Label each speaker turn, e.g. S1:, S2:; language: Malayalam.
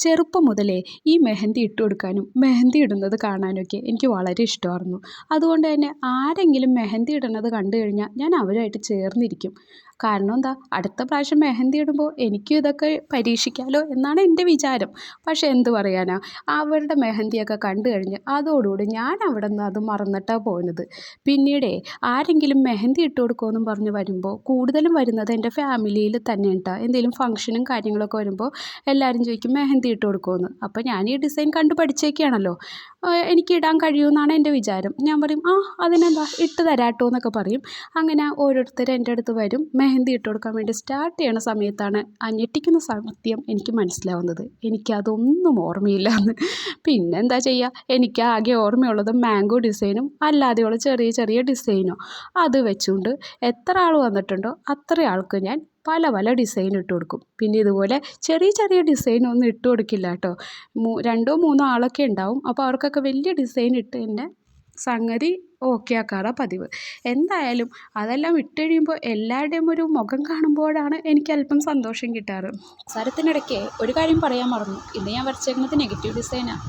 S1: ചെറുപ്പം മുതലേ ഈ മെഹന്തി ഇട്ട് കൊടുക്കാനും മെഹന്തി ഇടുന്നത് കാണാനൊക്കെ എനിക്ക് വളരെ ഇഷ്ടമായിരുന്നു. അതുകൊണ്ട് തന്നെ ആരെങ്കിലും മെഹന്തി ഇടുന്നത് കണ്ടു കഴിഞ്ഞാൽ ഞാൻ അവരുമായിട്ട് ചേർന്നിരിക്കും. കാരണം എന്താ, അടുത്ത പ്രാവശ്യം മെഹന്തി ഇടുമ്പോൾ എനിക്കും ഇതൊക്കെ പരീക്ഷിക്കാമല്ലോ എന്നാണ് എൻ്റെ വിചാരം. പക്ഷേ എന്ത് പറയാനാ, അവരുടെ മെഹന്തിയൊക്കെ കണ്ടു കഴിഞ്ഞ് അതോടുകൂടി ഞാൻ അവിടെ നിന്ന് അത് മറന്നിട്ടാണ് പോകുന്നത്. പിന്നീടേ ആരെങ്കിലും മെഹന്തി ഇട്ട് കൊടുക്കുമെന്നും പറഞ്ഞ് വരുമ്പോൾ കൂടുതലും വരുന്നത് എൻ്റെ ഫാമിലിയിൽ തന്നെ കേട്ടോ. എന്തെങ്കിലും ഫംഗ്ഷനും കാര്യങ്ങളൊക്കെ വരുമ്പോൾ എല്ലാവരും ചോദിക്കും മെഹന്തി ഇട്ട് കൊടുക്കുമെന്ന്. അപ്പോൾ ഞാൻ ഈ ഡിസൈൻ കണ്ട് പഠിച്ചേക്കാണല്ലോ, എനിക്ക് ഇടാൻ കഴിയുമെന്നാണ് എൻ്റെ വിചാരം. ഞാൻ പറയും അതിനെന്താ ഇട്ട് തരാട്ടോ എന്നൊക്കെ പറയും. അങ്ങനെ ഓരോരുത്തർ എൻ്റെ അടുത്ത് വരും. മെഹന്തി ഇട്ട് കൊടുക്കാൻ വേണ്ടി സ്റ്റാർട്ട് ചെയ്യണ സമയത്താണ് ആ ഞെട്ടിക്കുന്ന സത്യം എനിക്ക് മനസ്സിലാവുന്നത്, എനിക്കതൊന്നും ഓർമ്മയില്ല എന്ന്. പിന്നെന്താ ചെയ്യുക, എനിക്ക് ആകെ ഓർമ്മയുള്ളത് മാംഗോ ഡിസൈനും അല്ലാതെയുള്ള ചെറിയ ചെറിയ ഡിസൈനോ. അത് വെച്ചുകൊണ്ട് എത്ര ആൾ വന്നിട്ടുണ്ടോ അത്ര ആൾക്ക് ഞാൻ പല പല ഡിസൈൻ ഇട്ട് കൊടുക്കും. പിന്നെ ഇതുപോലെ ചെറിയ ചെറിയ ഡിസൈനൊന്നും ഇട്ട് കൊടുക്കില്ല കേട്ടോ. രണ്ടോ മൂന്നോ ആളൊക്കെ ഉണ്ടാവും. അപ്പോൾ അവർക്കൊക്കെ വലിയ ഡിസൈൻ ഇട്ട് തന്നെ സംഗതി ഓക്കെ ആക്കാറാണ് പതിവ്. എന്തായാലും അതെല്ലാം ഇട്ട് കഴിയുമ്പോൾ എല്ലാവരുടെയും ഒരു മുഖം കാണുമ്പോഴാണ് എനിക്ക് അല്പം സന്തോഷം കിട്ടാറ്. സംസാരത്തിനിടയ്ക്ക് ഒരു കാര്യം പറയാൻ മറന്നു. ഇന്ന് ഞാൻ വരച്ചേക്കുന്നത് നെഗറ്റീവ് ഡിസൈനാണ്.